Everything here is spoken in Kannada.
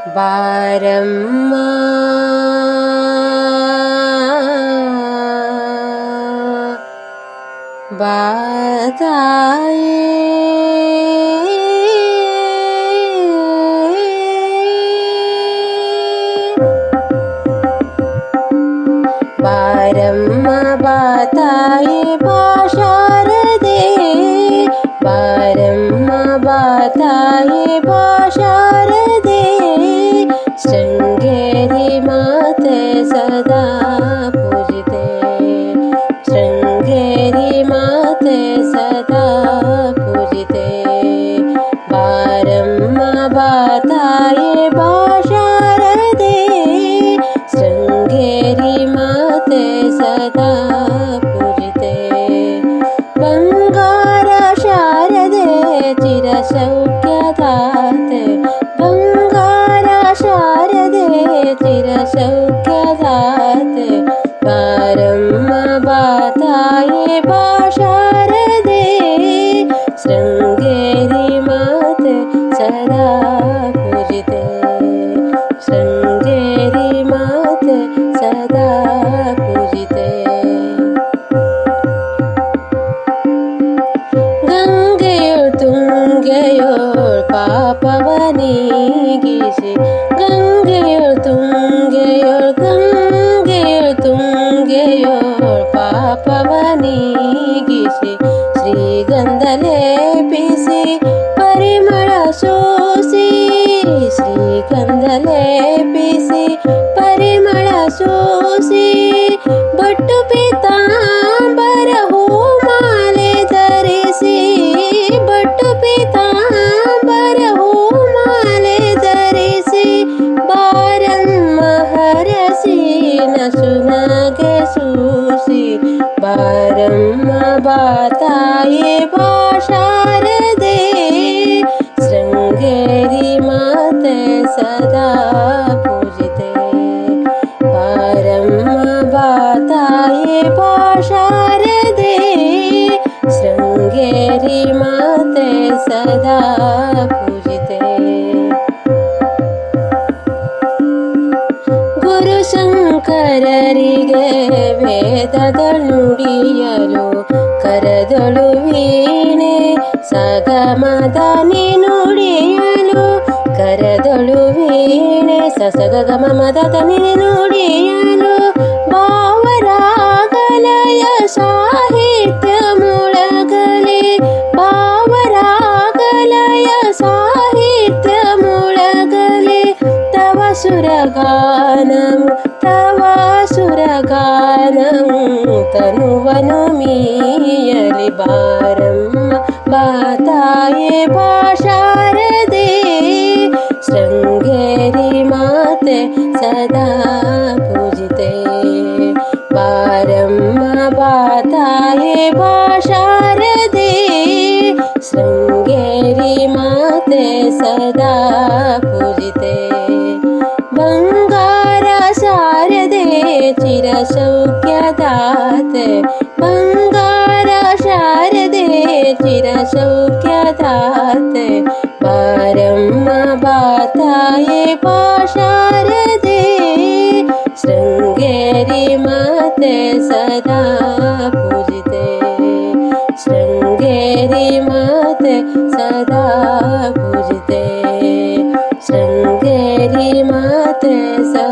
ಬಾರಮ್ಮ ಬಾತಾಯೇ ಬಾರಮ್ಮ ಬಾತಾಯೇ ಬಾಶಾರದೆ ಬಾರಮ್ಮ ಬಾತಾಯೇ ಬಾಶಾರದೆ ಶೃಂಗೇರಿ ಮಾತೆ ಸದಾ ಪೂಜಿತೆ ಶೃಂಗೇರಿ ಮಾತೆ ಸದಾ ಪೂಜಿತೆ ಬಾರಮ್ಮ ಬಾತಾಯೇ ಬಾಶಾರದೆ ಶೃಂಗೇರಿ ಮಾತೆ ಸದಾ ಪೂಜಿತೆ ಬಂಗಾರ ಶಾರದೆ ಚಿರ ಸೌಖ್ಯದಾತೆ ಬಂಗಾರ ಶಾರದೆ ಚಿರ ಸೌಖ್ಯದಾತೆ ಬಾರಮ್ಮ ಬಾತಾಯೇ ಬಾಶಾರದೆ ಶೃಂಗೇರಿ ಮಾತೆ ಸದಾ ಪೂಜಿತೆ ಶೃಂಗೇರಿ ಮಾತೆ ಸದಾ ಪೂಜಿತೆ ಗಂಗೆಯೋ ತುಂಗೆಯೋ ಪಾಪವ ನೀಗಿಸಿ ಗಂಗೆಯೋ ತುಂಗೆಯೋ ಗಂಗೆಯೋ ತುಂಗೆಯೋ ಪಾಪವ ನೀಗಿಸಿ ಶ್ರೀಗಂಧ ಲೇಪಿಸಿ ಪರಿಮಳ ಸೋಸಿ ಶ್ರೀಗಂಧ ಲೇಪಿಸಿ ಪರಿಮಳ ಸೋಸಿ ಬಟ್ಟು ಪೀತಾಂಬರ ಹೂಮಾಲೆ ಧರಿಸಿ ಬಟ್ಟು ಪೀತಾಂಬರ ಹೂಮಾಲೆ ಧರಿಸಿ ಬಾರಮ್ಮ ಹರಸಿ ನಸುನಗೆ ಸೂಸಿ ಬಾರಮ್ಮ ಬಾತಾಯೇ ಬಾಶಾರದೆ ಶೃಂಗೇರಿ ಮಾತೆ ಸದಾ ಪೂಜಿತೆ ಬಾರಮ್ಮ ಬಾತಾಯೇ ಬಾಶಾರದೆ ಶೃಂಗೇರಿ ಮಾತೆ ಸದಾ ಪೂಜಿತೆ ಗುರು ಶಂಕರರಿಗೆ ವೇದದ ನುಡಿಯಲು ಕರದೊಳು ವೀಣೆ ಸಗಮದನಿ ನುಡಿಯಲು ಕರದೊಳು ವೀಣೆ ಸಸಗಮ ಮದನಿ ನುಡಿಯಲು ಭಾವರಾಗಲಯ ಸಾಹಿತ್ಯ ಮುಳಗಲೆ ಭಾವರಾಗಲಯ ಸಾಹಿತ್ಯ ಮುಳಗಲೆ ತವ ಸುರಗಾನಮು ತವ ಸುರಗಾನಮು ತನುವನು ಮೀಯಲಿ ಬಾರಮ್ಮ ಬಾತಾಯೇ ಬಾಶಾರದೆ ಶೃಂಗೇರಿ ಮಾತೆ ಸದಾ ಪೂಜಿತೆ ಬಾರಮ್ಮ ಬಾತಾಯೇ ಬಾಶಾರದೆ ಶೃಂಗೇರಿ ಮಾತೆ ಸದಾ ಪೂಜಿತೆ ಬಂಗಾರ ಶಾರದೆ ಚಿರ ಸೌಖ್ಯದಾತೆ ಬಂಗಾರ ಶಾರದೆ ಚಿರ ಸೌಖ್ಯದಾತೆ ಬಾರಮ್ಮ ಬಾತಾಯೇ ಬಾಶಾರದೆ ಶೃಂಗೇರಿ ಮಾತೆ ಸದಾ ಪೂಜಿತೆ ಶೃಂಗೇರಿ ಮಾತೆ ಸದಾ ಪೂಜಿತೆ ಶೃಂಗೇರಿ ಮಾತೆ ಸದಾ